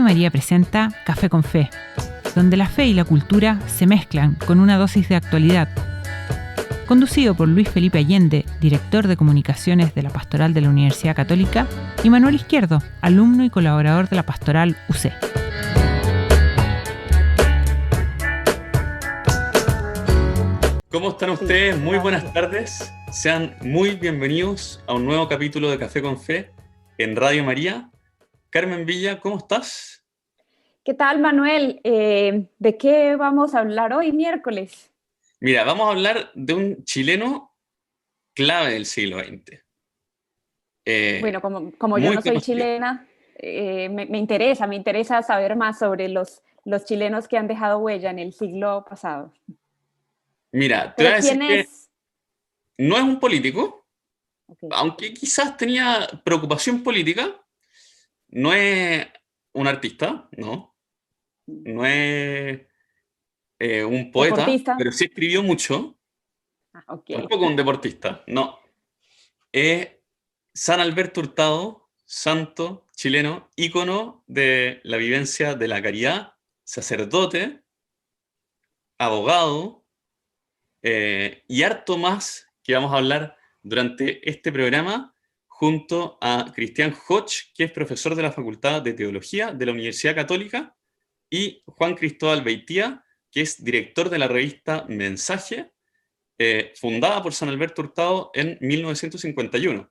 María presenta Café con Fe, donde la fe y la cultura se mezclan con una dosis de actualidad. Conducido por Luis Felipe Allende, director de comunicaciones de la Pastoral de la Universidad Católica, y Manuel Izquierdo, alumno y colaborador de la Pastoral UC. ¿Cómo están ustedes? Muy buenas tardes. Sean muy bienvenidos a un nuevo capítulo de Café con Fe en Radio María. Carmen Villa, ¿cómo estás? ¿Qué tal, Manuel? ¿De qué vamos a hablar hoy, miércoles? Mira, vamos a hablar de un chileno clave del siglo XX. Bueno, como yo no soy chilena, me interesa saber más sobre los chilenos que han dejado huella en el siglo pasado. Mira, te voy a decir que no es un político, Okay. Aunque quizás tenía preocupación política. No es un artista, no. No es un poeta, ¿Deportista? pero sí escribió mucho. Okay. Tampoco un deportista, no. Es San Alberto Hurtado, santo chileno, ícono de la vivencia de la caridad, sacerdote, abogado y harto más que vamos a hablar durante este programa junto a Cristian Hoch, que es profesor de la Facultad de Teología de la Universidad Católica, y Juan Cristóbal Beitía, que es director de la revista Mensaje, fundada por San Alberto Hurtado en 1951.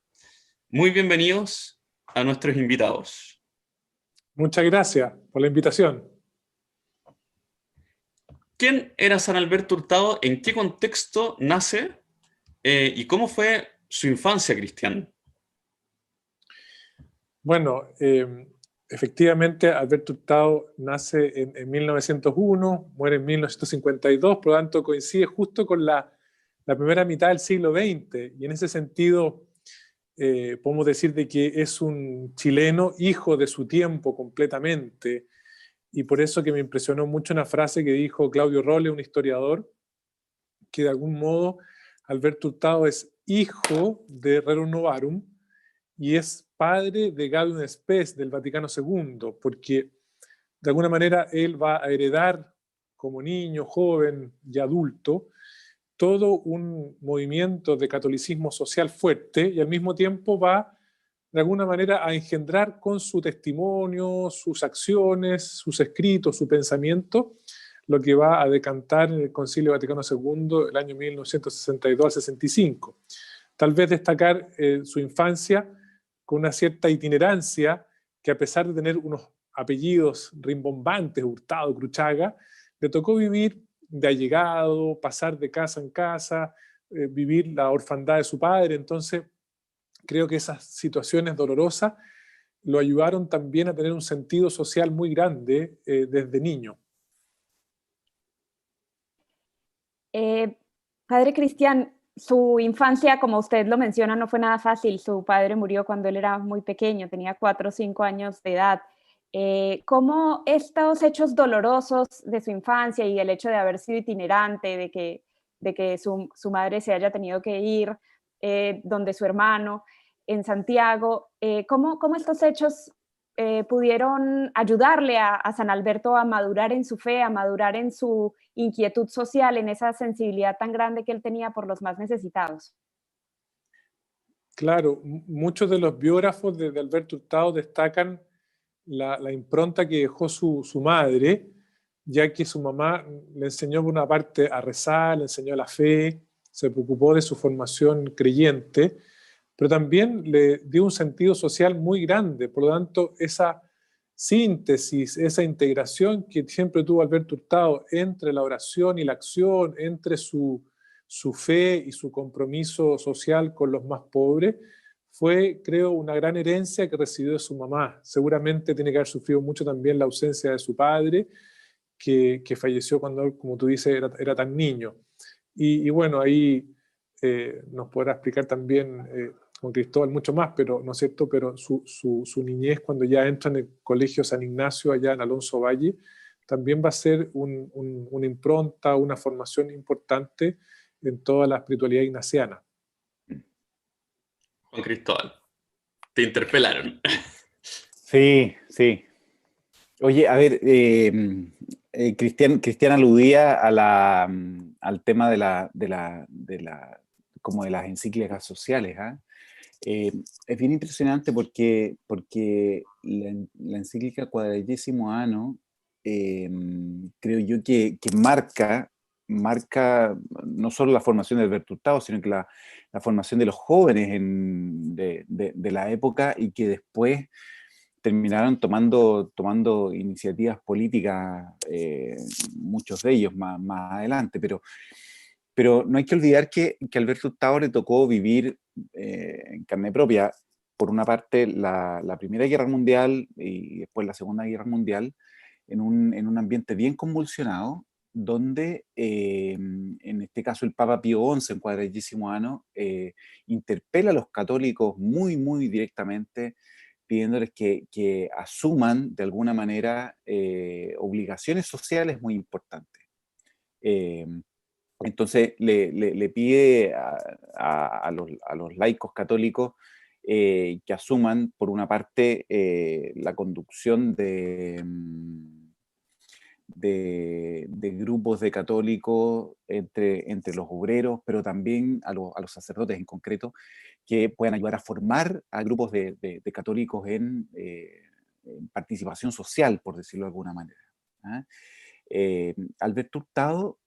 Muy bienvenidos a nuestros invitados. Muchas gracias por la invitación. ¿Quién era San Alberto Hurtado? ¿En qué contexto nace? ¿Y cómo fue su infancia, Cristian? Bueno, efectivamente Alberto Hurtado nace en 1901, muere en 1952, por lo tanto coincide justo con la primera mitad del siglo XX, y en ese sentido podemos decir de que es un chileno hijo de su tiempo completamente, y por eso que me impresionó mucho una frase que dijo Claudio Rolle, un historiador, que de algún modo Alberto Hurtado es hijo de Rerum Novarum y es padre de Gaudium Spes del Vaticano II, porque de alguna manera él va a heredar como niño, joven y adulto todo un movimiento de catolicismo social fuerte, y al mismo tiempo va de alguna manera a engendrar con su testimonio, sus acciones, sus escritos, su pensamiento, lo que va a decantar en el Concilio Vaticano II el año 1962 al 65. Tal vez destacar su infancia con una cierta itinerancia, que a pesar de tener unos apellidos rimbombantes, Hurtado, Cruchaga, le tocó vivir de allegado, pasar de casa en casa, vivir la orfandad de su padre. Entonces creo que esas situaciones dolorosas lo ayudaron también a tener un sentido social muy grande desde niño. Padre Cristian, su infancia, como usted lo menciona, no fue nada fácil. Su padre murió cuando él era muy pequeño, tenía 4 o 5 años de edad. ¿Cómo estos hechos dolorosos de su infancia y el hecho de haber sido itinerante, de que su madre se haya tenido que ir donde su hermano, en Santiago, cómo estos hechos pudieron ayudarle a San Alberto a madurar en su fe, a madurar en su inquietud social, en esa sensibilidad tan grande que él tenía por los más necesitados? Claro, muchos de los biógrafos de Alberto Hurtado destacan la impronta que dejó su madre, ya que su mamá le enseñó por una parte a rezar, le enseñó la fe, se preocupó de su formación creyente, pero también le dio un sentido social muy grande. Por lo tanto, esa síntesis, esa integración que siempre tuvo Alberto Hurtado entre la oración y la acción, entre su fe y su compromiso social con los más pobres, fue, creo, una gran herencia que recibió de su mamá. Seguramente tiene que haber sufrido mucho también la ausencia de su padre, que falleció cuando, como tú dices, era tan niño. Y bueno, ahí nos podrá explicar también con Cristóbal mucho más, pero no es cierto, pero su niñez, cuando ya entra en el Colegio San Ignacio allá en Alonso Valle, también va a ser una impronta, una formación importante en toda la espiritualidad ignaciana. Juan Cristóbal, te interpelaron. Sí. Oye, a ver, Cristian aludía al tema como de las encíclicas sociales, ¿ah? Es bien impresionante porque la encíclica Quadragesimo Anno, creo yo que marca no solo la formación del Bertultado, sino que la formación de los jóvenes de la época, y que después terminaron tomando iniciativas políticas, muchos de ellos más adelante, pero no hay que olvidar que a Alberto Hurtado le tocó vivir en carne propia, por una parte, la Primera Guerra Mundial y después la Segunda Guerra Mundial, en un ambiente bien convulsionado, donde en este caso el Papa Pío XI, en Quadragesimo Anno, interpela a los católicos muy, muy directamente, pidiéndoles que asuman de alguna manera obligaciones sociales muy importantes. Entonces le pide a los laicos católicos que asuman, por una parte, la conducción de grupos de católicos entre los obreros, pero también a los sacerdotes en concreto, que puedan ayudar a formar a grupos de católicos en participación social, por decirlo de alguna manera. ¿Ah? Alberto Hurtado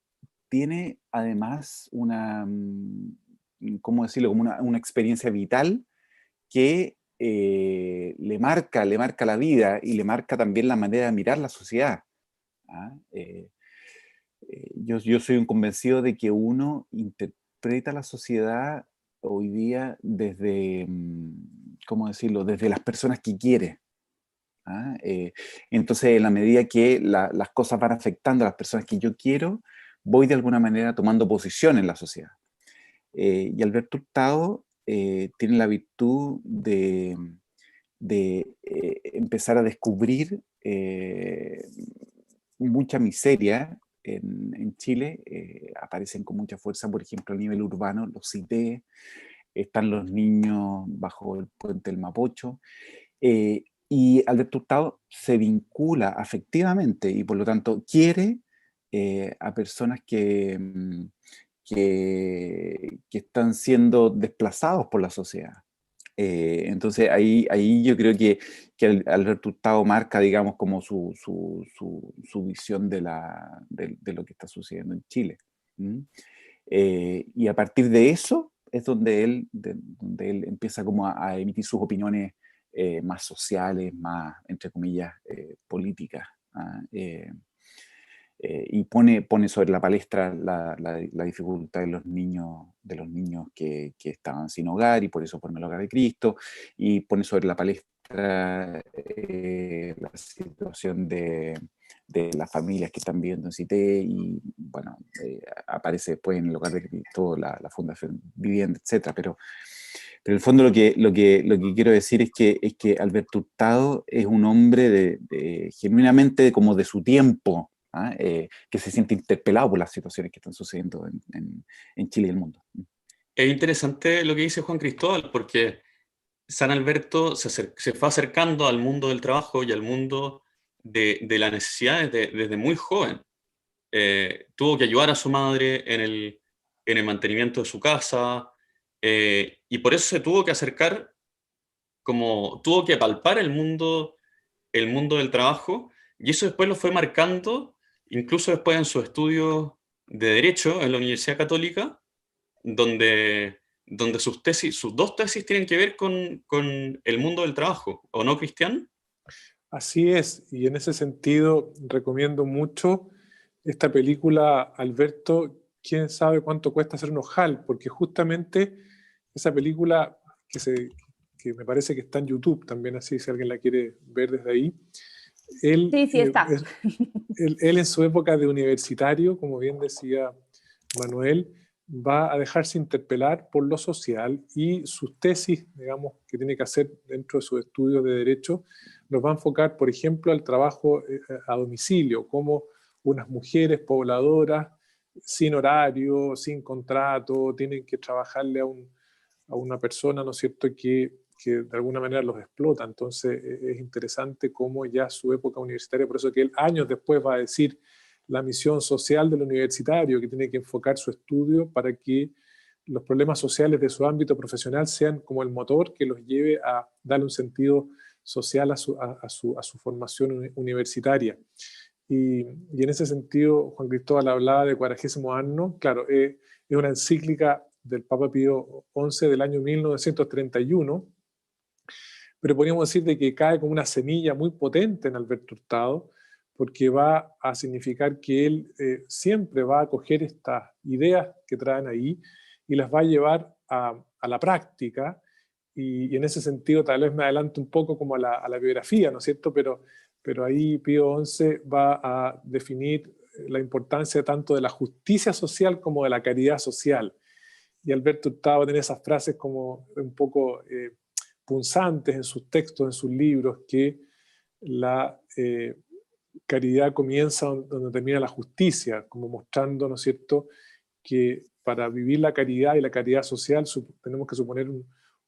tiene además ¿cómo decirlo? Como una experiencia vital que le marca la vida y le marca también la manera de mirar la sociedad. ¿Ah? Yo soy un convencido de que uno interpreta la sociedad hoy día desde, ¿cómo decirlo?, desde las personas que quiere. ¿Ah? Entonces, en la medida que las cosas van afectando a las personas que yo quiero, voy de alguna manera tomando posición en la sociedad. Y Alberto Hurtado tiene la virtud de empezar a descubrir mucha miseria en Chile. Aparecen con mucha fuerza, por ejemplo, a nivel urbano, los CITES, están los niños bajo el puente del Mapocho, y Alberto Hurtado se vincula afectivamente y por lo tanto quiere a personas que están siendo desplazados por la sociedad. Entonces ahí yo creo que Alberto Hurtado marca, digamos, como su visión de lo que está sucediendo en Chile. Y a partir de eso es donde él empieza como a emitir sus opiniones más sociales, más, entre comillas, políticas. ¿Ah? Y pone sobre la palestra la dificultad de los niños que estaban sin hogar, y por eso pone el hogar de Cristo, y pone sobre la palestra la situación de las familias que están viviendo en CITE, y bueno, aparece después en el hogar de Cristo la Fundación Vivienda, etc. Pero en el fondo lo que quiero decir es que Alberto Hurtado es un hombre genuinamente como de su tiempo, ¿ah? Que se siente interpelado por las situaciones que están sucediendo en Chile y el mundo. Es interesante lo que dice Juan Cristóbal, porque San Alberto se fue acercando al mundo del trabajo y al mundo de las necesidades desde muy joven. Tuvo que ayudar a su madre en el mantenimiento de su casa, y por eso se tuvo que acercar, como tuvo que palpar el mundo del trabajo, y eso después lo fue marcando, incluso después en sus estudios de Derecho en la Universidad Católica, donde sus dos tesis tienen que ver con el mundo del trabajo, ¿o no, Cristian? Así es, y en ese sentido recomiendo mucho esta película, Alberto, quién sabe cuánto cuesta hacer un ojal, porque justamente esa película que me parece que está en YouTube también, así si alguien la quiere ver desde ahí, él, Sí está. él en su época de universitario, como bien decía Manuel, va a dejarse interpelar por lo social, y sus tesis, digamos, que tiene que hacer dentro de sus estudios de Derecho, nos va a enfocar, por ejemplo, al trabajo a domicilio, como unas mujeres pobladoras sin horario, sin contrato, tienen que trabajarle a una persona, ¿no es cierto?, que que de alguna manera los explota. Entonces es interesante cómo ya su época universitaria, por eso que él años después va a decir la misión social del universitario, que tiene que enfocar su estudio para que los problemas sociales de su ámbito profesional sean como el motor que los lleve a darle un sentido social a su formación universitaria. Y en ese sentido, Juan Cristóbal hablaba de Cuadragésimo Anno. Claro, es una encíclica del Papa Pío XI del año 1931, pero podríamos decir de que cae como una semilla muy potente en Alberto Hurtado, porque va a significar que él siempre va a coger estas ideas que traen ahí y las va a llevar a la práctica, y en ese sentido tal vez me adelanto un poco como a la biografía, ¿no es cierto? Pero ahí Pío XI va a definir la importancia tanto de la justicia social como de la caridad social. Y Alberto Hurtado tiene esas frases como un poco punzantes en sus textos, en sus libros, que la caridad comienza donde termina la justicia, como mostrando, ¿no es cierto?, que para vivir la caridad y la caridad social tenemos que suponer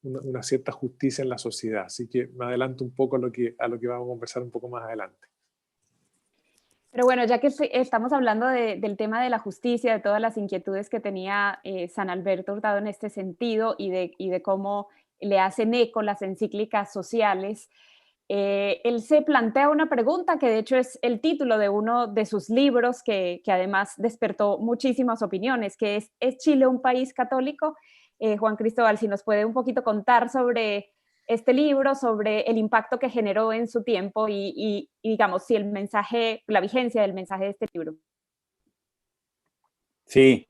una cierta justicia en la sociedad. Así que me adelanto un poco a lo que vamos a conversar un poco más adelante. Pero bueno, ya que estamos hablando del tema de la justicia, de todas las inquietudes que tenía San Alberto Hurtado en este sentido y de cómo le hacen eco las encíclicas sociales, él se plantea una pregunta que de hecho es el título de uno de sus libros que además despertó muchísimas opiniones, que ¿es Chile un país católico? Juan Cristóbal, si nos puede un poquito contar sobre este libro, sobre el impacto que generó en su tiempo y digamos, si el mensaje, la vigencia del mensaje de este libro. Sí,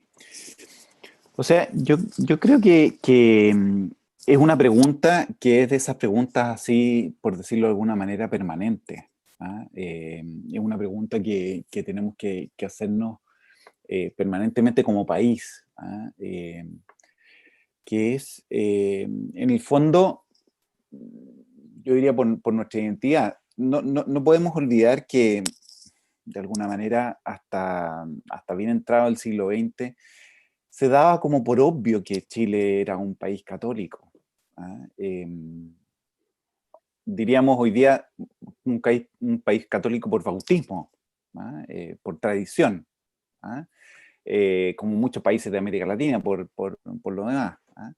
o sea, yo creo que es una pregunta que es de esas preguntas así, por decirlo de alguna manera, permanentes. ¿Ah? Es una pregunta que tenemos que hacernos permanentemente como país. ¿Ah? Que es, en el fondo, yo diría por nuestra identidad. No podemos olvidar que, de alguna manera, hasta bien entrado el siglo XX, se daba como por obvio que Chile era un país católico. ¿Ah? Diríamos hoy día un país católico por bautismo, ¿ah? Por tradición, ¿ah? Como muchos países de América Latina por lo demás. ¿Ah?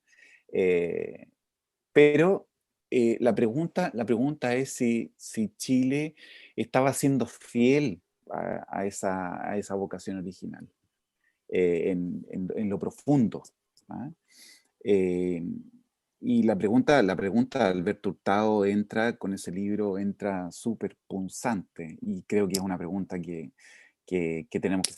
Pero la pregunta es si Chile estaba siendo fiel a esa vocación original, en lo profundo. ¿Ah? Y la pregunta de Alberto Hurtado con ese libro, entra súper punzante, y creo que es una pregunta que tenemos que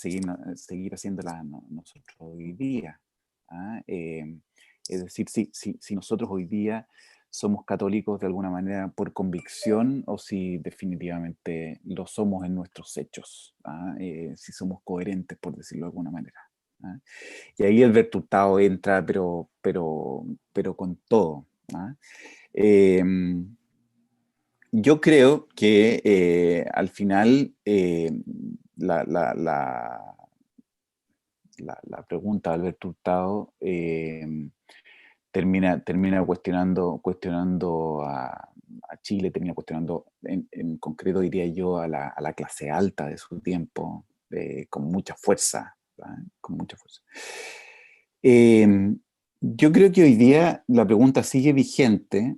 seguir haciéndola nosotros hoy día. ¿Ah? Es decir, si nosotros hoy día somos católicos de alguna manera por convicción, o si definitivamente lo somos en nuestros hechos. ¿Ah? Si somos coherentes, por decirlo de alguna manera. ¿Ah? Y ahí Alberto Hurtado entra, pero con todo. ¿Ah? Yo creo que al final la pregunta de Alberto Hurtado termina cuestionando a Chile, termina cuestionando en concreto, diría yo, a la clase alta de su tiempo, con mucha fuerza. Con mucha fuerza. Yo creo que hoy día la pregunta sigue vigente,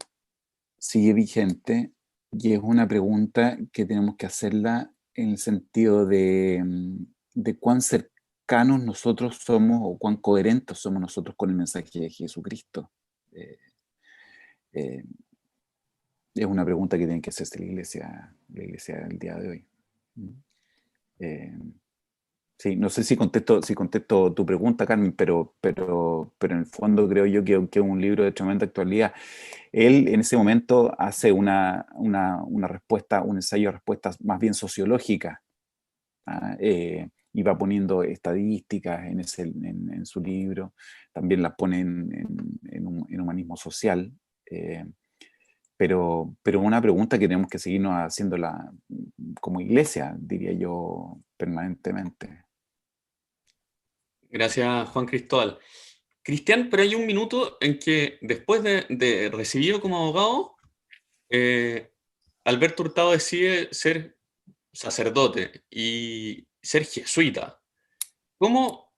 y es una pregunta que tenemos que hacerla en el sentido de cuán cercanos nosotros somos, o cuán coherentes somos nosotros con el mensaje de Jesucristo. Es una pregunta que tiene que hacerse la iglesia del día de hoy. Sí, no sé si contesto tu pregunta, Carmen, pero en el fondo creo yo que es un libro de tremenda actualidad. Él en ese momento hace una respuesta, un ensayo de respuestas más bien sociológica. ¿Ah? Y va poniendo estadísticas en su libro, también las pone en humanismo social, pero una pregunta que tenemos que seguirnos haciéndola como iglesia, diría yo, permanentemente. Gracias, Juan Cristóbal. Cristian, pero hay un minuto en que después de recibido como abogado, Alberto Hurtado decide ser sacerdote y ser jesuita. ¿Cómo,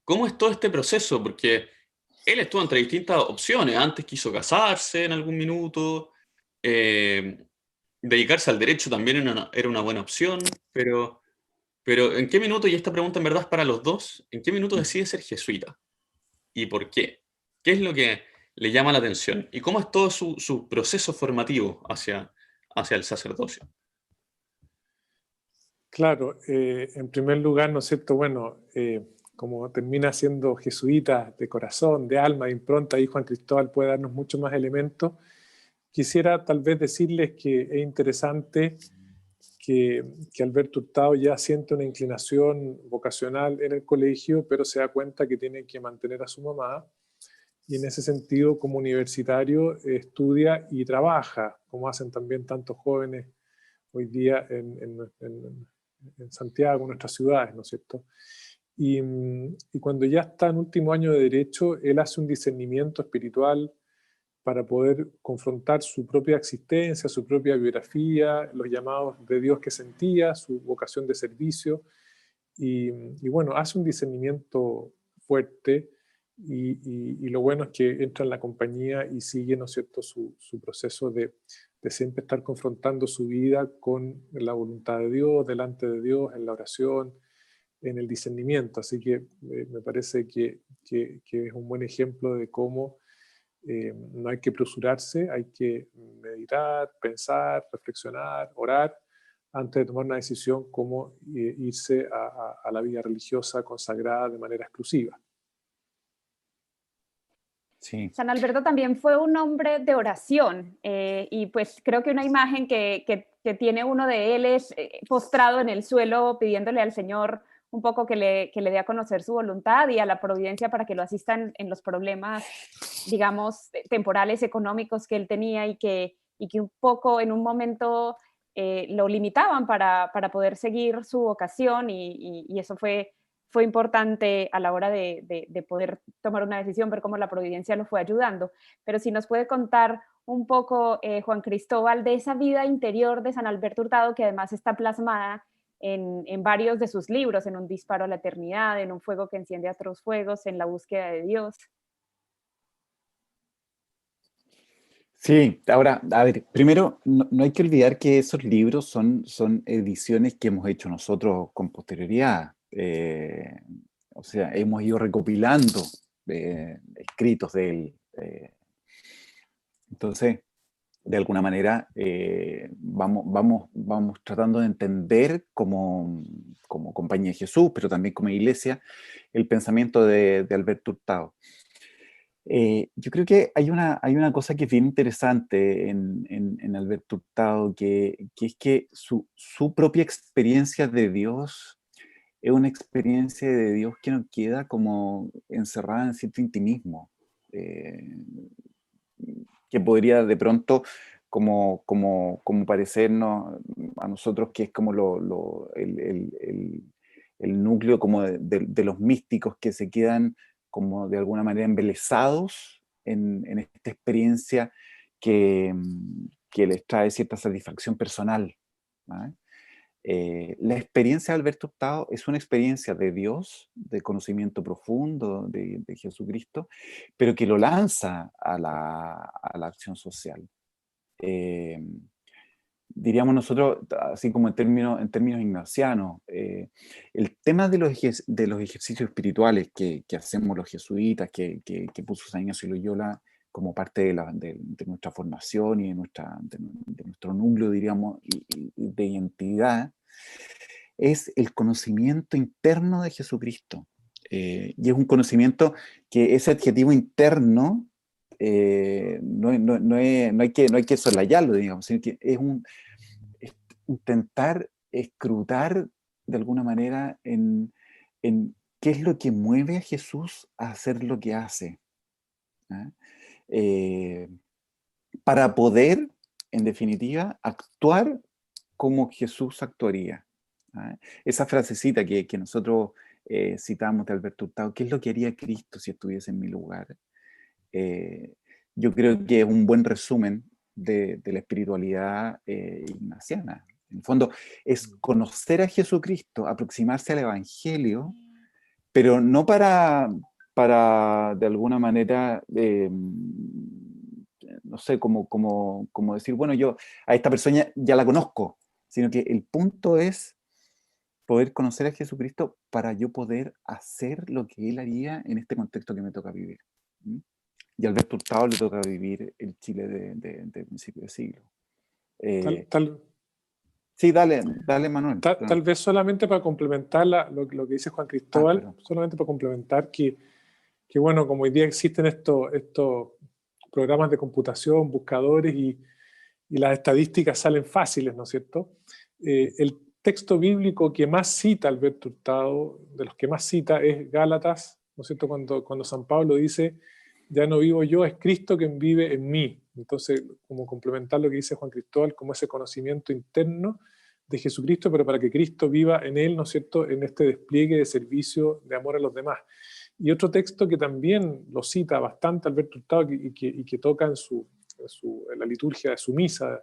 cómo es todo este proceso? Porque él estuvo entre distintas opciones. Antes quiso casarse en algún minuto, eh, dedicarse al derecho también era una buena opción, pero ¿en qué minuto, y esta pregunta en verdad es para los dos, ¿en qué minuto decide ser jesuita? ¿Y por qué? ¿Qué es lo que le llama la atención? ¿Y cómo es todo su proceso formativo hacia el sacerdocio? Claro, en primer lugar, ¿no es cierto? Bueno, como termina siendo jesuita de corazón, de alma, de impronta, y Juan Cristóbal puede darnos muchos más elementos. Quisiera tal vez decirles que es interesante que Alberto Hurtado ya siente una inclinación vocacional en el colegio, pero se da cuenta que tiene que mantener a su mamá, y en ese sentido, como universitario, estudia y trabaja, como hacen también tantos jóvenes hoy día en Santiago, en nuestras ciudades, ¿no es cierto? Y cuando ya está en último año de Derecho, él hace un discernimiento espiritual para poder confrontar su propia existencia, su propia biografía, los llamados de Dios que sentía, su vocación de servicio, y bueno, hace un discernimiento fuerte, y lo bueno es que entra en la compañía y sigue, ¿no es cierto?, su proceso de siempre estar confrontando su vida con la voluntad de Dios, delante de Dios, en la oración, en el discernimiento. Así que me parece que es un buen ejemplo de cómo no hay que apresurarse, hay que meditar, pensar, reflexionar, orar, antes de tomar una decisión como irse a la vida religiosa consagrada de manera exclusiva. Sí. San Alberto también fue un hombre de oración, y pues creo que una imagen que tiene uno de él es postrado en el suelo pidiéndole al Señor un poco que le dé a conocer su voluntad y a la providencia para que lo asistan en los problemas, digamos, temporales, económicos que él tenía, y que un poco en un momento lo limitaban para poder seguir su vocación, y eso fue importante a la hora de poder tomar una decisión, ver cómo la providencia lo fue ayudando. Pero si nos puede contar un poco, Juan Cristóbal, de esa vida interior de San Alberto Hurtado, que además está plasmada en varios de sus libros, en Un disparo a la eternidad, en Un fuego que enciende otros fuegos, en La búsqueda de Dios. Sí, ahora, a ver, primero, no hay que olvidar que esos libros son ediciones que hemos hecho nosotros con posterioridad. O sea, hemos ido recopilando escritos de él. Entonces, de alguna manera, vamos tratando de entender como Compañía de Jesús, pero también como iglesia, el pensamiento de Alberto Hurtado. Yo creo que hay una cosa que es bien interesante en Alberto Hurtado, que es que su propia experiencia de Dios es una experiencia de Dios que no queda como encerrada en cierto intimismo, que podría de pronto como parecernos a nosotros que es como el núcleo como de los místicos que se quedan como de alguna manera embelesados en esta experiencia que les trae cierta satisfacción personal, ¿vale? La experiencia de Alberto Hurtado es una experiencia de Dios, de conocimiento profundo de Jesucristo, pero que lo lanza a la acción social. Diríamos nosotros, así como en términos ignacianos, el tema de los ejercicios espirituales que hacemos los jesuitas, que puso San Ignacio de Loyola como parte de nuestra formación y de nuestro núcleo, diríamos, de identidad, es el conocimiento interno de Jesucristo. Y es un conocimiento que ese adjetivo interno no hay que soslayarlo, digamos, sino que es intentar escrutar de alguna manera en qué es lo que mueve a Jesús a hacer lo que hace, ¿ah? Para poder, en definitiva, actuar como Jesús actuaría, ¿ah? Esa frasecita que nosotros citamos de Alberto Hurtado, ¿qué es lo que haría Cristo si estuviese en mi lugar? Yo creo que es un buen resumen de la espiritualidad ignaciana. En el fondo, es conocer a Jesucristo, aproximarse al Evangelio, pero no para de alguna manera, no sé, como decir, bueno, yo a esta persona ya la conozco, sino que el punto es poder conocer a Jesucristo para yo poder hacer lo que Él haría en este contexto que me toca vivir. ¿Mm? Y a Alberto Hurtado le toca vivir el Chile de principio de siglo. Sí, dale, Manuel. Tal vez solamente para complementar lo que dice Juan Cristóbal, solamente para complementar que bueno, como hoy día existen estos programas de computación, buscadores y las estadísticas salen fáciles, ¿no es cierto? El texto bíblico que más cita Alberto Hurtado, de los que más cita, es Gálatas, ¿no es cierto? Cuando San Pablo dice, ya no vivo yo, es Cristo quien vive en mí. Entonces, como complementar lo que dice Juan Cristóbal, como ese conocimiento interno de Jesucristo, pero para que Cristo viva en él, ¿no es cierto?, en este despliegue de servicio, de amor a los demás. Y otro texto que también lo cita bastante Alberto Hurtado y que toca en la liturgia de su misa,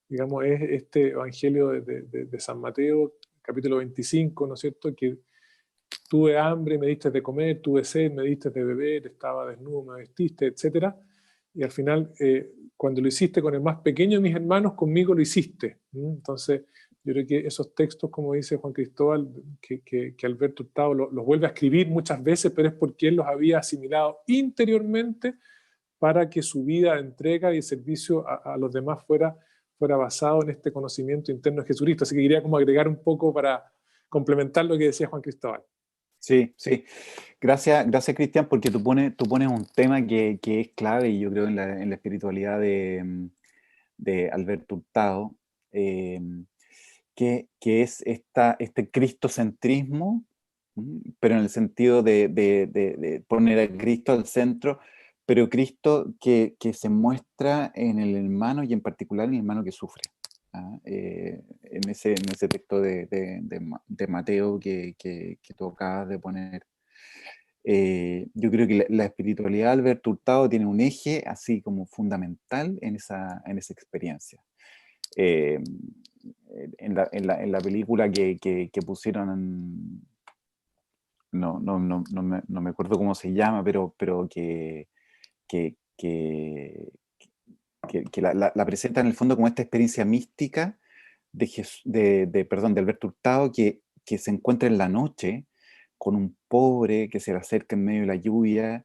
digamos, es este Evangelio de San Mateo, capítulo 25, ¿no es cierto?, que tuve hambre, me diste de comer, tuve sed, me diste de beber, estaba desnudo, me vestiste, etc. Y al final, cuando lo hiciste con el más pequeño de mis hermanos, conmigo lo hiciste. Entonces, yo creo que esos textos, como dice Juan Cristóbal, que Alberto Hurtado los vuelve a escribir muchas veces, pero es porque él los había asimilado interiormente para que su vida de entrega y servicio a los demás fuera basado en este conocimiento interno de Jesucristo. Así que quería como agregar un poco para complementar lo que decía Juan Cristóbal. Sí. Gracias, Cristian, porque tú pones un tema que es clave, y yo creo en la espiritualidad de Alberto Hurtado, que es este cristocentrismo, pero en el sentido de poner a Cristo al centro, pero Cristo que se muestra en el hermano, y en particular en el hermano que sufre. En ese texto de Mateo que tú acabas de poner. Yo creo que la espiritualidad de Alberto Hurtado tiene un eje así como fundamental en esa experiencia. En la película que pusieron, no me acuerdo cómo se llama, pero que la presenta en el fondo como esta experiencia mística de Alberto Hurtado, que se encuentra en la noche con un pobre que se le acerca en medio de la lluvia,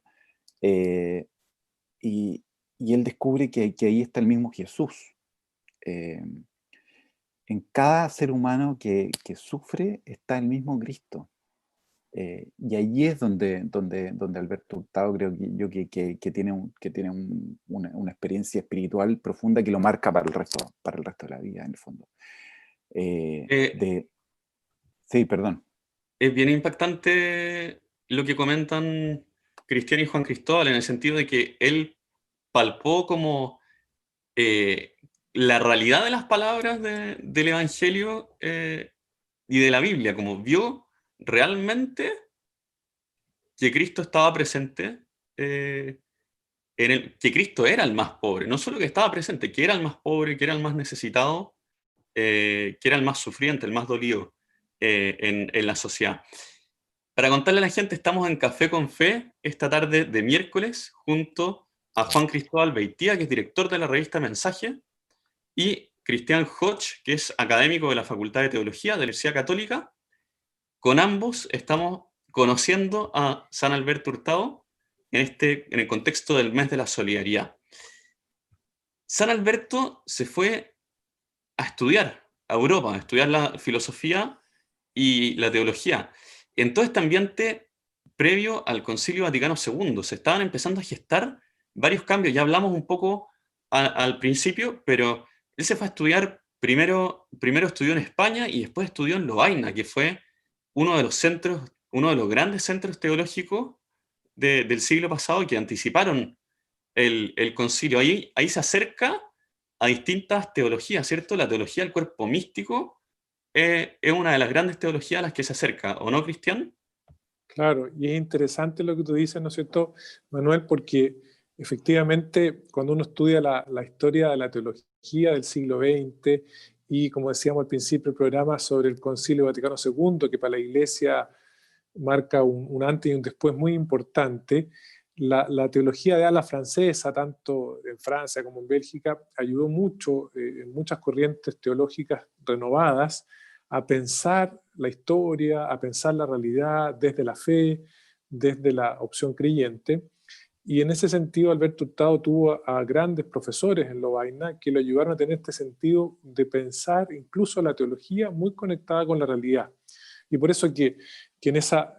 y él descubre que ahí está el mismo Jesús. En cada ser humano que sufre está el mismo Cristo. Y allí es donde Alberto Hurtado creo que tiene una experiencia espiritual profunda que lo marca para el resto de la vida, en el fondo. Sí, perdón. Es bien impactante lo que comentan Cristian y Juan Cristóbal, en el sentido de que él palpó como la realidad de las palabras del Evangelio y de la Biblia, como vio realmente que Cristo estaba presente, que Cristo era el más pobre, no solo que estaba presente, que era el más pobre, que era el más necesitado, que era el más sufriente, el más dolido en la sociedad. Para contarle a la gente, estamos en Café con Fe esta tarde de miércoles junto a Juan Cristóbal Beitía, que es director de la revista Mensaje, y Cristian Hodge, que es académico de la Facultad de Teología de la Universidad Católica. Con ambos estamos conociendo a San Alberto Hurtado en el contexto del mes de la solidaridad. San Alberto se fue a estudiar a Europa, a estudiar la filosofía y la teología. En todo este ambiente previo al Concilio Vaticano II, se estaban empezando a gestar varios cambios. Ya hablamos un poco al principio, pero él se fue a estudiar, primero estudió en España y después estudió en Lovaina, que fue uno de los grandes centros teológicos del siglo pasado que anticiparon el concilio. Ahí se acerca a distintas teologías, ¿cierto? La teología del cuerpo místico es una de las grandes teologías a las que se acerca, ¿o no, Cristian? Claro, y es interesante lo que tú dices, ¿no es cierto, Manuel? Porque efectivamente cuando uno estudia la historia de la teología del siglo XX y como decíamos al principio del programa sobre el Concilio Vaticano II, que para la Iglesia marca un antes y un después muy importante, la teología de ala francesa, tanto en Francia como en Bélgica, ayudó mucho en muchas corrientes teológicas renovadas a pensar la historia, a pensar la realidad desde la fe, desde la opción creyente. Y en ese sentido, Alberto Hurtado tuvo a grandes profesores en Lovaina que lo ayudaron a tener este sentido de pensar incluso la teología muy conectada con la realidad. Y por eso que en esa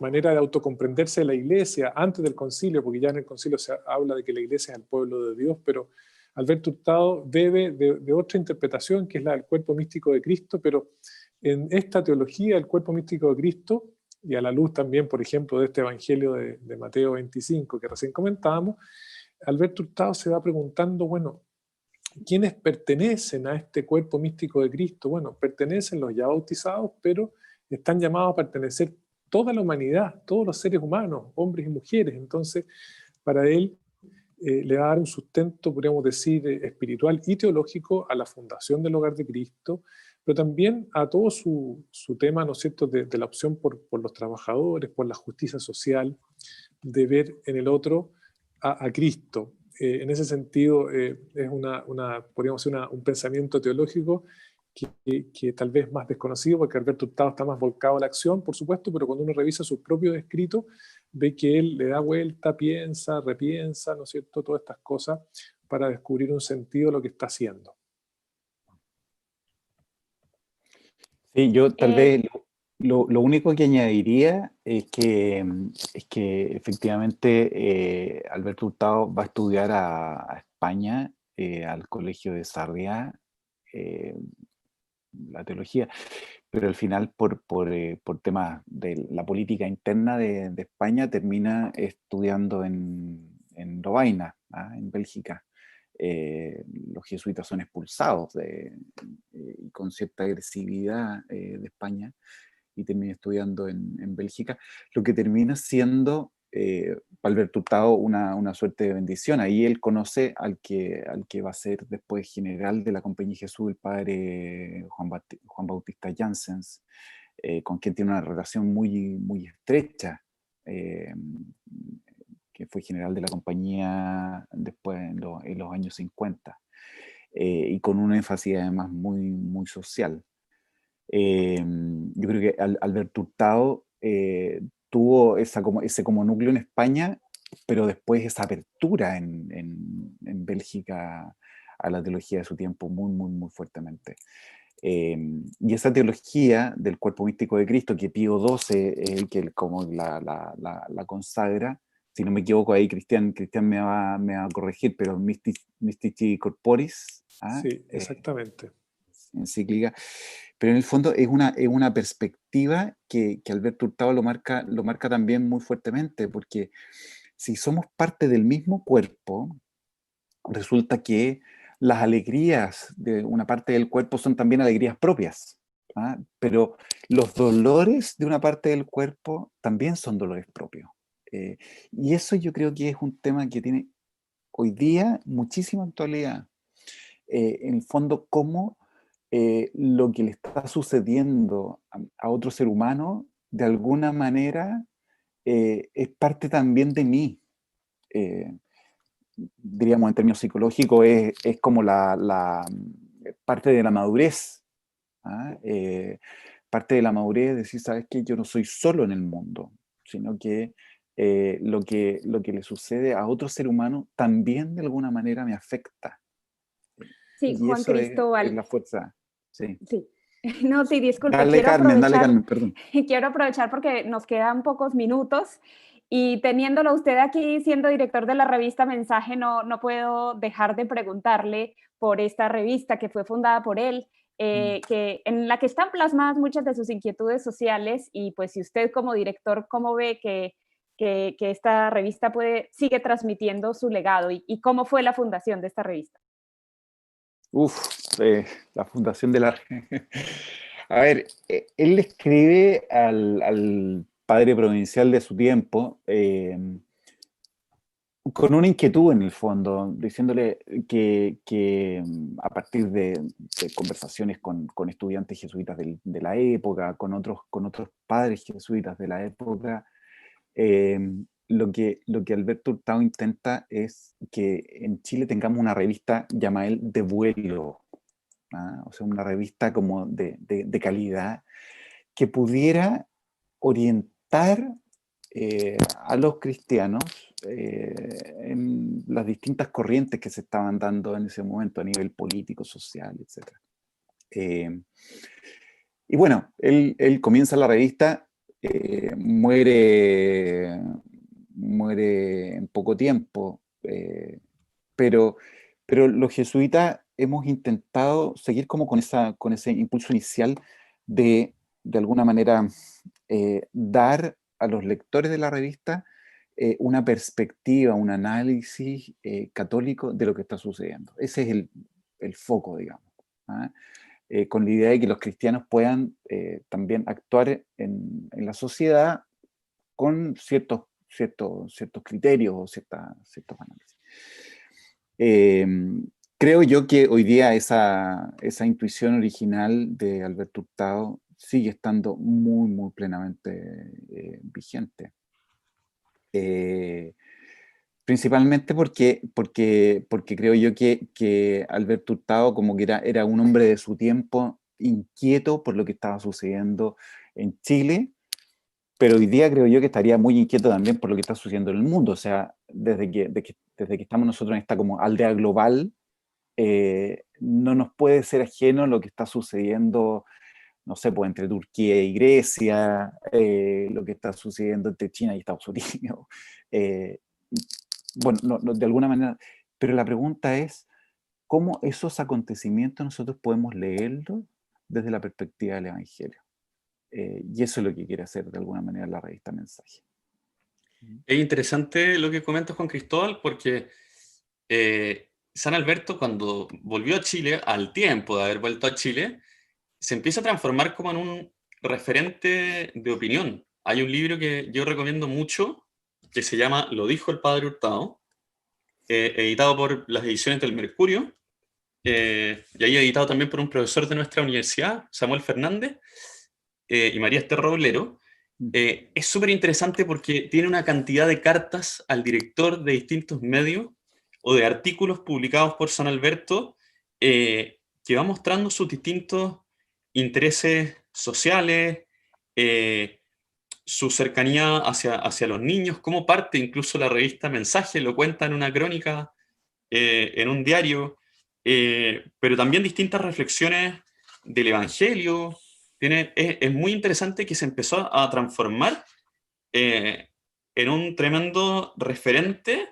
manera de autocomprenderse de la iglesia antes del concilio, porque ya en el concilio se habla de que la iglesia es el pueblo de Dios, pero Alberto Hurtado bebe de otra interpretación que es la del cuerpo místico de Cristo, pero en esta teología del cuerpo místico de Cristo, y a la luz también, por ejemplo, de este Evangelio de Mateo 25 que recién comentábamos, Alberto Hurtado se va preguntando, bueno, ¿quiénes pertenecen a este cuerpo místico de Cristo? Bueno, pertenecen los ya bautizados, pero están llamados a pertenecer toda la humanidad, todos los seres humanos, hombres y mujeres. Entonces, para él le va a dar un sustento, podríamos decir, espiritual y teológico a la fundación del Hogar de Cristo, pero también a todo su tema, ¿no es cierto?, de la opción por los trabajadores, por la justicia social, de ver en el otro a Cristo. En ese sentido, es podríamos decir, un pensamiento teológico que tal vez más desconocido, porque Alberto Hurtado está más volcado a la acción, por supuesto, pero cuando uno revisa sus propios escritos, ve que él le da vuelta, piensa, repiensa, ¿no es cierto?, todas estas cosas para descubrir un sentido de lo que está haciendo. Sí, yo tal vez lo único que añadiría es que efectivamente Alberto Hurtado va a estudiar a España, al Colegio de Sarriá, la teología, pero al final por temas de la política interna de España termina estudiando en Lovaina, en Bélgica. Los jesuitas son expulsados y con cierta agresividad de España y termina estudiando en Bélgica, lo que termina siendo para Alberto Hurtado una suerte de bendición. Ahí él conoce al que va a ser después general de la Compañía de Jesús, el padre Juan Bautista Janssens, con quien tiene una relación muy, muy estrecha, que fue general de la compañía después en los años 50, y con un énfasis además muy, muy social. Yo creo que Alberto Hurtado tuvo ese como núcleo en España, pero después esa apertura en Bélgica a la teología de su tiempo muy, muy, muy fuertemente. Y esa teología del cuerpo místico de Cristo, que Pío XII es el que como la consagra, si no me equivoco ahí, Cristian me va a corregir, pero Mystici Corporis. Sí, exactamente. Encíclica. Pero en el fondo es una perspectiva que Alberto Hurtado lo marca también muy fuertemente, porque si somos parte del mismo cuerpo, resulta que las alegrías de una parte del cuerpo son también alegrías propias, pero los dolores de una parte del cuerpo también son dolores propios. Y eso yo creo que es un tema que tiene hoy día muchísima actualidad. En el fondo, cómo lo que le está sucediendo a otro ser humano, de alguna manera, es parte también de mí. Diríamos en términos psicológicos, es como la parte de la madurez. Parte de la madurez es decir, sabes que yo no soy solo en el mundo, sino que lo que le sucede a otro ser humano también de alguna manera me afecta. Sí, Y Juan eso es Cristóbal. la fuerza. Sí. Sí. No, sí, disculpe, Dale, Carmen, perdón. Quiero aprovechar porque nos quedan pocos minutos y teniéndolo usted aquí siendo director de la revista Mensaje, no puedo dejar de preguntarle por esta revista que fue fundada por él, en la que están plasmadas muchas de sus inquietudes sociales y pues si usted como director, ¿cómo ve que esta revista sigue transmitiendo su legado y cómo fue la fundación de esta revista? La fundación de la... A ver, él le escribe al padre provincial de su tiempo, con una inquietud en el fondo, diciéndole que a partir de conversaciones con estudiantes jesuitas de la época, con otros padres jesuitas de la época, lo que Alberto Hurtado intenta es que en Chile tengamos una revista, llama él, de vuelo, ¿ah? O sea, una revista como de calidad, que pudiera orientar a los cristianos en las distintas corrientes que se estaban dando en ese momento a nivel político, social, etc. Y bueno, él comienza la revista, muere en poco tiempo, pero los jesuitas hemos intentado seguir como con ese impulso inicial de alguna manera dar a los lectores de la revista una perspectiva, un análisis católico de lo que está sucediendo. Ese es el foco, digamos, ¿ah? Con la idea de que los cristianos puedan también actuar en la sociedad con ciertos criterios o ciertos análisis. Creo yo que hoy día esa intuición original de Alberto Hurtado sigue estando muy, muy plenamente vigente. Principalmente porque creo yo que Alberto Hurtado como que era un hombre de su tiempo, inquieto por lo que estaba sucediendo en Chile, pero hoy día creo yo que estaría muy inquieto también por lo que está sucediendo en el mundo. O sea, desde que estamos nosotros en esta como aldea global, no nos puede ser ajeno lo que está sucediendo, no sé, pues entre Turquía y Grecia, lo que está sucediendo entre China y Estados Unidos. Bueno, de alguna manera, pero la pregunta es, ¿cómo esos acontecimientos nosotros podemos leerlos desde la perspectiva del Evangelio? Y eso es lo que quiere hacer de alguna manera la revista Mensaje. Es interesante lo que comentas, Juan Cristóbal, porque San Alberto, cuando volvió a Chile, al tiempo de haber vuelto a Chile, se empieza a transformar como en un referente de opinión. Hay un libro que yo recomiendo mucho, que se llama Lo dijo el Padre Hurtado, editado por las ediciones del Mercurio, y ahí editado también por un profesor de nuestra universidad, Samuel Fernández, y María Esther Roblero. Es súper interesante porque tiene una cantidad de cartas al director de distintos medios o de artículos publicados por San Alberto que va mostrando sus distintos intereses sociales, su cercanía hacia los niños, cómo parte incluso la revista Mensaje, lo cuenta en una crónica, en un diario, pero también distintas reflexiones del Evangelio. Es muy interesante que se empezó a transformar en un tremendo referente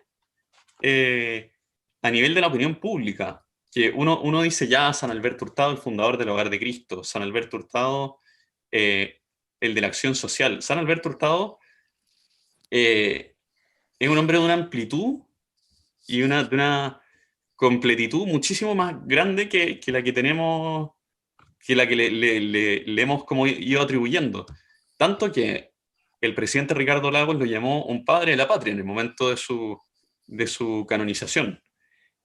a nivel de la opinión pública, que uno dice ya San Alberto Hurtado, el fundador del Hogar de Cristo, San Alberto Hurtado, el de la acción social. San Alberto Hurtado es un hombre de una amplitud y de una completitud muchísimo más grande que la que tenemos, que la que le hemos como ido atribuyendo. Tanto que el presidente Ricardo Lagos lo llamó un padre de la patria en el momento de su canonización.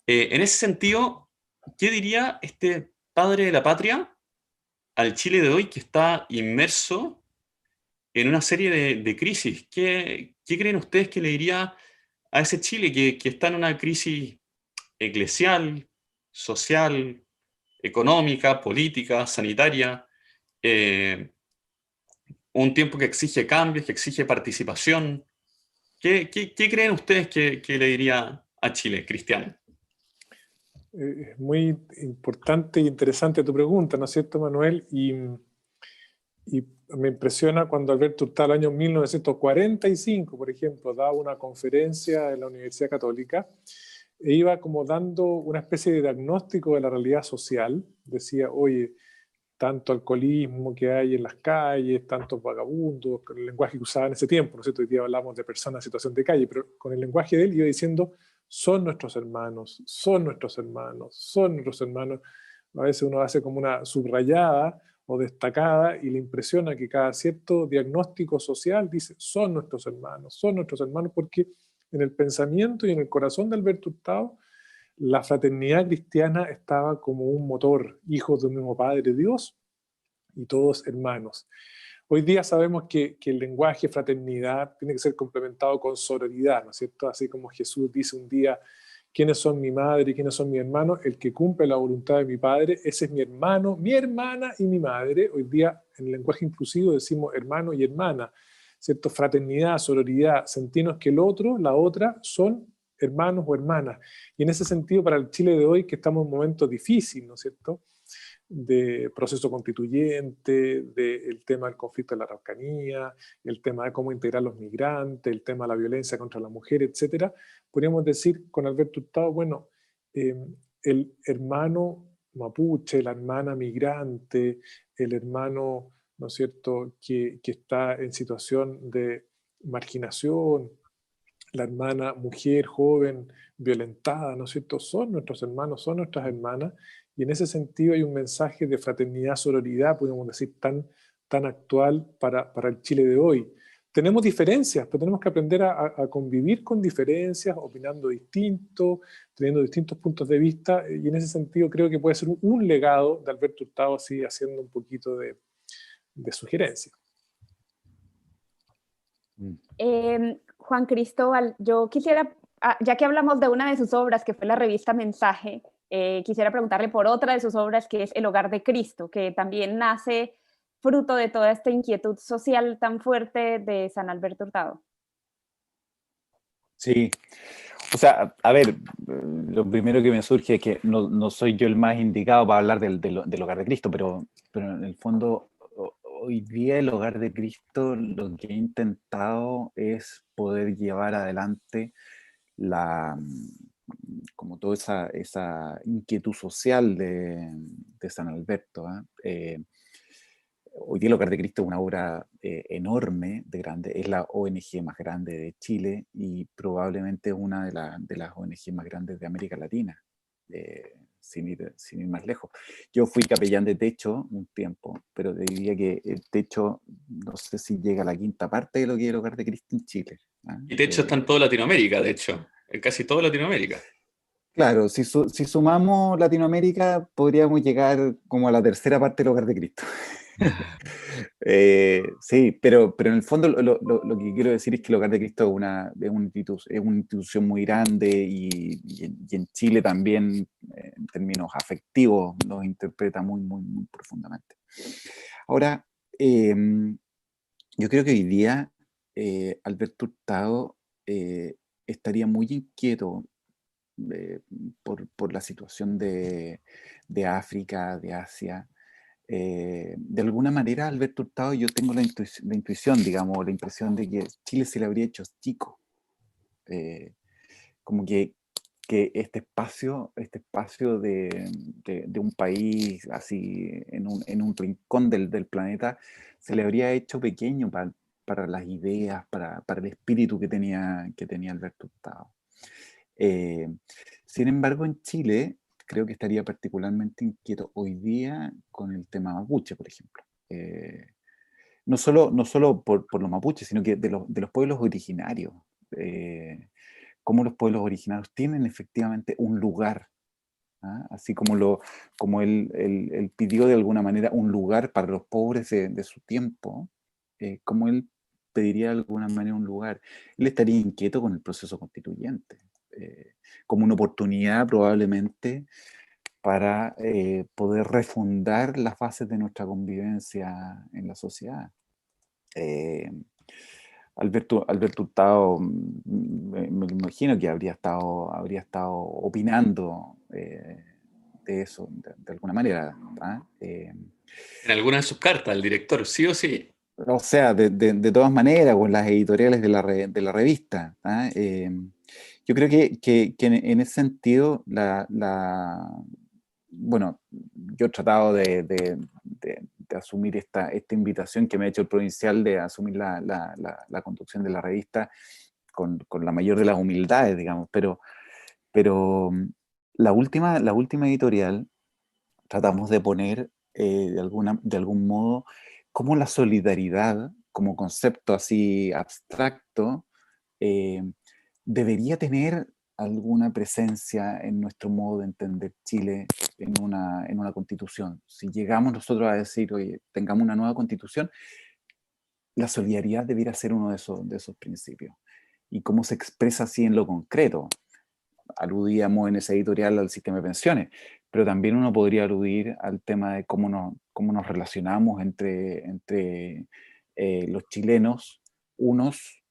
En ese sentido, ¿qué diría este padre de la patria al Chile de hoy que está inmerso en una serie de crisis? ¿Qué creen ustedes que le diría a ese Chile que está en una crisis eclesial, social, económica, política, sanitaria? Un tiempo que exige cambios, que exige participación. ¿Qué creen ustedes que le diría a Chile, Cristian? Es muy importante e interesante tu pregunta, ¿no es cierto, Manuel? Y me impresiona cuando Alberto Hurtado, el año 1945, por ejemplo, daba una conferencia en la Universidad Católica e iba como dando una especie de diagnóstico de la realidad social. Decía, oye, tanto alcoholismo que hay en las calles, tantos vagabundos, con el lenguaje que usaba en ese tiempo, ¿no es cierto? Hoy día hablamos de personas en situación de calle, pero con el lenguaje de él iba diciendo, son nuestros hermanos, son nuestros hermanos, son nuestros hermanos. A veces uno hace como una subrayada o destacada, y le impresiona que cada cierto diagnóstico social dice, son nuestros hermanos, porque en el pensamiento y en el corazón de Alberto Hurtado, la fraternidad cristiana estaba como un motor, hijos de un mismo Padre Dios y todos hermanos. Hoy día sabemos que el lenguaje fraternidad tiene que ser complementado con sororidad, ¿no es cierto? Así como Jesús dice un día, ¿quiénes son mi madre y quiénes son mis hermanos? El que cumple la voluntad de mi Padre, ese es mi hermano, mi hermana y mi madre. Hoy día en el lenguaje inclusivo decimos hermano y hermana, ¿cierto? Fraternidad, sororidad, sentirnos que el otro, la otra, son hermanos o hermanas. Y en ese sentido, para el Chile de hoy, que estamos en un momento difícil, ¿no es cierto?, de proceso constituyente, del tema del conflicto de la Araucanía, el tema de cómo integrar a los migrantes, el tema de la violencia contra la mujer, etcétera, podríamos decir con Alberto Hurtado, bueno, el hermano mapuche, la hermana migrante, el hermano, ¿no es cierto?, que está en situación de marginación, la hermana mujer joven violentada, ¿no es cierto?, son nuestros hermanos, son nuestras hermanas, y en ese sentido hay un mensaje de fraternidad, sororidad, podemos decir, tan actual para el Chile de hoy. Tenemos diferencias, pero tenemos que aprender a convivir con diferencias, opinando distinto, teniendo distintos puntos de vista, y en ese sentido creo que puede ser un legado de Alberto Hurtado, así haciendo un poquito de sugerencia. Juan Cristóbal, yo quisiera, ya que hablamos de una de sus obras, que fue la revista Mensaje, quisiera preguntarle por otra de sus obras, que es El Hogar de Cristo, que también nace fruto de toda esta inquietud social tan fuerte de San Alberto Hurtado. Sí, o sea, a ver, lo primero que me surge es que no soy yo el más indicado para hablar del Hogar de Cristo, pero en el fondo, hoy día el Hogar de Cristo lo que he intentado es poder llevar adelante como toda esa inquietud social de San Alberto. Hoy día el Hogar de Cristo es una obra enorme, de grande, es la ONG más grande de Chile y probablemente es una de las ONG más grandes de América Latina, sin ir más lejos. Yo fui capellán de Techo un tiempo, pero te diría que el Techo no sé si llega a la quinta parte de lo que es el Hogar de Cristo en Chile. Y Techo está en toda Latinoamérica, de hecho, en casi toda Latinoamérica. Claro, si sumamos Latinoamérica, podríamos llegar como a la tercera parte del Hogar de Cristo. Sí, pero en el fondo lo que quiero decir es que el Hogar de Cristo es una institución muy grande y en Chile también, en términos afectivos, nos interpreta muy, muy, muy profundamente. Ahora, yo creo que hoy día Alberto Hurtado estaría muy inquieto por la situación de África, de Asia. De alguna manera, Alberto Hurtado, yo tengo la intuición, digamos, la impresión de que Chile se le habría hecho chico. Como que este espacio de un país así en un rincón del planeta se le habría hecho pequeño para las ideas, para el espíritu que tenía Alberto Hurtado. Sin embargo, en Chile creo que estaría particularmente inquieto hoy día con el tema mapuche, por ejemplo. No solo por los mapuches, sino que de los pueblos originarios. Cómo los pueblos originarios tienen efectivamente un lugar, ¿ah? Así como él pidió de alguna manera un lugar para los pobres de su tiempo, como él pediría de alguna manera un lugar. Él estaría inquieto con el proceso constituyente. Como una oportunidad probablemente para poder refundar las bases de nuestra convivencia en la sociedad. Alberto Hurtado, me imagino que habría estado opinando de eso de alguna manera. En alguna de sus cartas, el director, sí o sí. O sea, de todas maneras, con las editoriales de la revista. Yo creo que en ese sentido, bueno, yo he tratado de asumir esta invitación que me ha hecho el provincial de asumir la conducción de la revista con la mayor de las humildades, digamos, pero la última editorial tratamos de poner de algún modo, cómo la solidaridad, como concepto así abstracto, debería tener alguna presencia en nuestro modo de entender Chile en una constitución. Si llegamos nosotros a decir, oye, tengamos una nueva constitución, la solidaridad debiera ser uno de esos principios. ¿Y cómo se expresa así en lo concreto? Aludíamos en ese editorial al sistema de pensiones, pero también uno podría aludir al tema de cómo nos relacionamos entre los chilenos, unos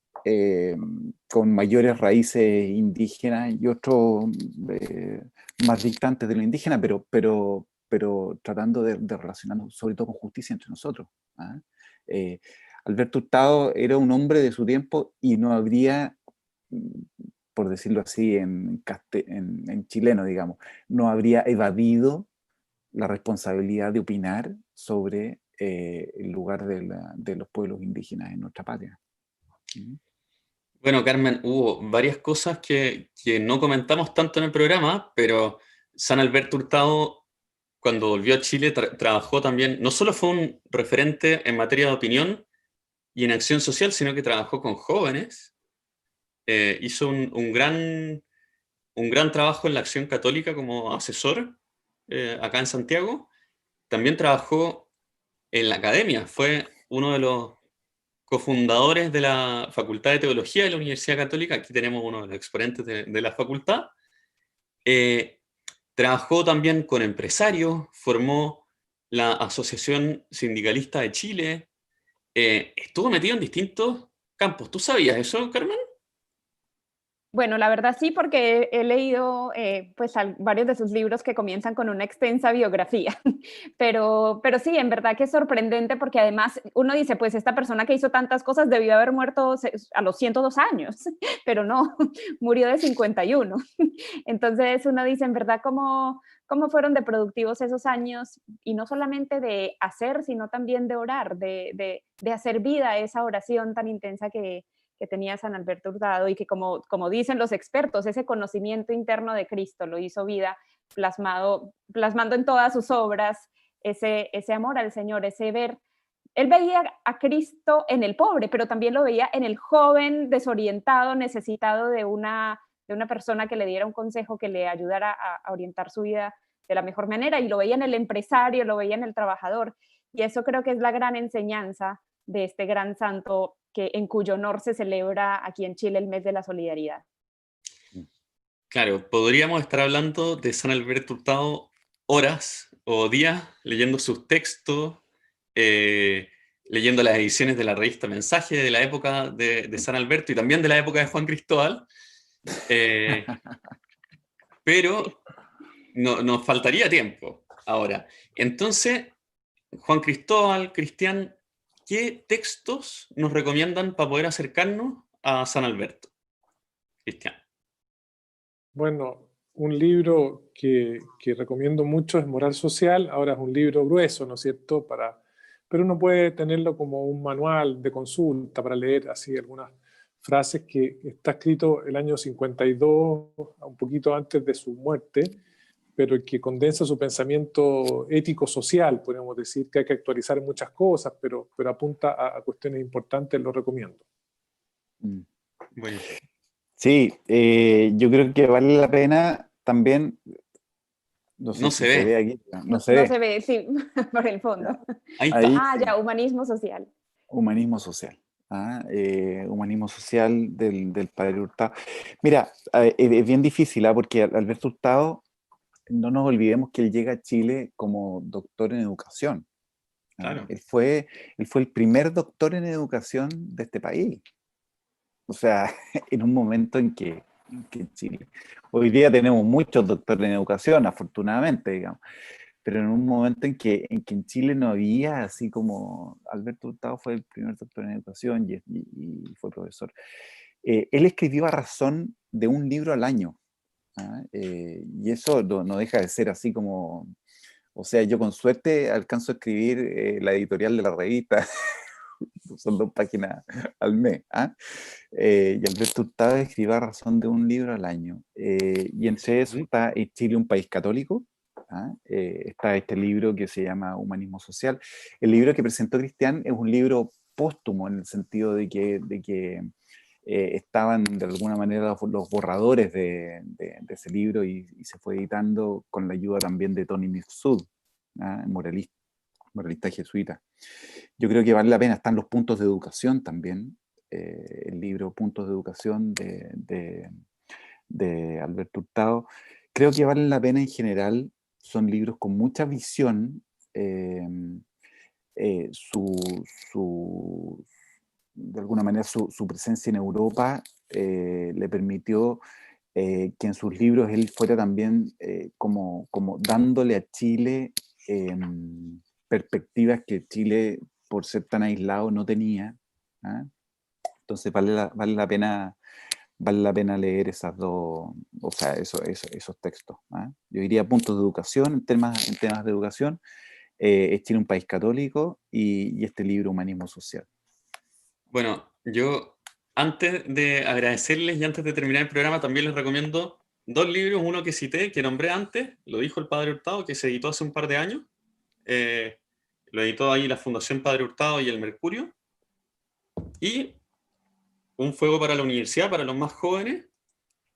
con mayores raíces indígenas y otros más distantes de lo indígena, pero tratando de relacionarnos sobre todo con justicia entre nosotros. ¿Ah? Alberto Hurtado era un hombre de su tiempo y no habría, por decirlo así en chileno, digamos, no habría evadido la responsabilidad de opinar sobre el lugar de los pueblos indígenas en nuestra patria. Bueno, Carmen, hubo varias cosas que no comentamos tanto en el programa, pero San Alberto Hurtado, cuando volvió a Chile, trabajó también, no solo fue un referente en materia de opinión y en acción social, sino que trabajó con jóvenes, hizo un gran trabajo en la Acción Católica como asesor acá en Santiago. También trabajó en la academia, fue uno de los cofundadores de la Facultad de Teología de la Universidad Católica. Aquí tenemos uno de los exponentes de la facultad. Trabajó también con empresarios, formó la Asociación Sindicalista de Chile, estuvo metido en distintos campos. ¿Tú sabías eso, Carmen? Bueno, la verdad sí, porque he leído pues varios de sus libros que comienzan con una extensa biografía, pero sí, en verdad que es sorprendente porque además uno dice, pues esta persona que hizo tantas cosas debió haber muerto a los 102 años, pero no, murió de 51. Entonces uno dice, en verdad, cómo fueron de productivos esos años, y no solamente de hacer, sino también de orar, de hacer vida esa oración tan intensa que tenía San Alberto Hurtado, y que como dicen los expertos, ese conocimiento interno de Cristo lo hizo vida, plasmando en todas sus obras ese amor al Señor, ese ver. Él veía a Cristo en el pobre, pero también lo veía en el joven desorientado, necesitado de una persona que le diera un consejo, que le ayudara a orientar su vida de la mejor manera, y lo veía en el empresario, lo veía en el trabajador, y eso creo que es la gran enseñanza de este gran santo, en cuyo honor se celebra aquí en Chile el mes de la solidaridad. Claro, podríamos estar hablando de San Alberto Hurtado horas o días, leyendo sus textos, leyendo las ediciones de la revista Mensaje de la época de San Alberto y también de la época de Juan Cristóbal, pero nos faltaría tiempo ahora. Entonces, Juan Cristóbal, Cristian, ¿qué textos nos recomiendan para poder acercarnos a San Alberto? Cristian. Bueno, un libro que recomiendo mucho es Moral Social. Ahora es un libro grueso, ¿no es cierto? Pero uno puede tenerlo como un manual de consulta para leer así algunas frases, que está escrito el año 52, un poquito antes de su muerte, pero que condensa su pensamiento ético-social. Podríamos decir que hay que actualizar muchas cosas, pero apunta a cuestiones importantes. Lo recomiendo. Bueno. Sí, yo creo que vale la pena también. No sé No si se ve. ve aquí. No se ve, sí, por el fondo. Ahí está. Ya, humanismo social. Humanismo social. Humanismo social del padre Hurtado. Mira, es bien difícil, porque Alberto Hurtado, no nos olvidemos que él llega a Chile como doctor en educación. Claro. Él fue el primer doctor en educación de este país. O sea, en un momento en que Chile, hoy día tenemos muchos doctores en educación, afortunadamente, digamos, pero en un momento en que en Chile no había, así como Alberto Hurtado fue el primer doctor en educación y fue profesor. Él escribió a razón de un libro al año, y eso no deja de ser así como, o sea, yo con suerte alcanzo a escribir la editorial de la revista. Son 2 páginas al mes. Y Alberto Hurtado escribe a razón de un libro al año. Y entre eso está Chile, un país católico, Está este libro que se llama Humanismo Social. El libro que presentó Cristian es un libro póstumo en el sentido de que estaban de alguna manera los borradores de ese libro y se fue editando con la ayuda también de Tony Mifsud, moralista jesuita. Yo creo que vale la pena. Están los puntos de educación también, el libro Puntos de Educación de Alberto Hurtado. Creo que valen la pena en general. Son libros con mucha visión. De alguna manera su presencia en Europa le permitió que en sus libros él fuera también como dándole a Chile perspectivas que Chile, por ser tan aislado, no tenía. Entonces vale la pena leer esas dos, o sea, esos textos. Yo diría puntos de educación, en temas de educación, es Chile un país católico y este libro Humanismo Social. Bueno, yo antes de agradecerles y antes de terminar el programa también les recomiendo 2 libros, uno que cité, que nombré antes, lo dijo el Padre Hurtado, que se editó hace un par de años, lo editó ahí la Fundación Padre Hurtado y el Mercurio, y Un Fuego para la Universidad, para los más jóvenes,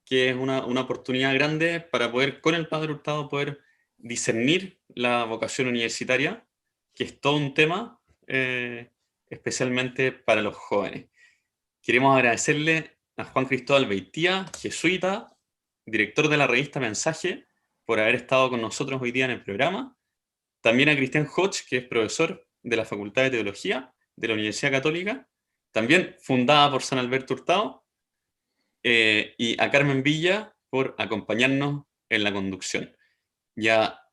que es una oportunidad grande para poder, con el Padre Hurtado, poder discernir la vocación universitaria, que es todo un tema, especialmente para los jóvenes. Queremos agradecerle a Juan Cristóbal Beitía, jesuita, director de la revista Mensaje, por haber estado con nosotros hoy día en el programa. También a Cristian Hodge, que es profesor de la Facultad de Teología de la Universidad Católica, también fundada por San Alberto Hurtado, y a Carmen Villa por acompañarnos en la conducción. Y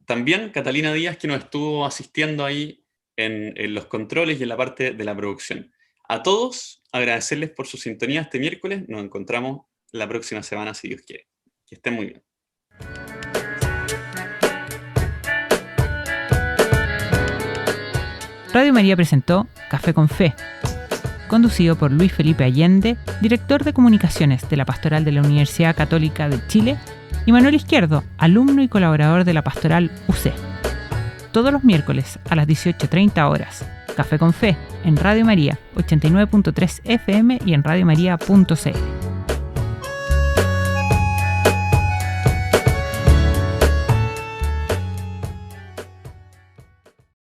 también Catalina Díaz, que nos estuvo asistiendo ahí en los controles y en la parte de la producción. A todos, agradecerles por su sintonía este miércoles. Nos encontramos la próxima semana, si Dios quiere. Que estén muy bien. Radio María presentó Café con Fe, conducido por Luis Felipe Allende, director de comunicaciones de la Pastoral de la Universidad Católica de Chile, y Manuel Izquierdo, alumno y colaborador de la Pastoral UC. Todos los miércoles a las 18:30 horas. Café con Fe en Radio María 89.3 FM y en radiomaria.cl.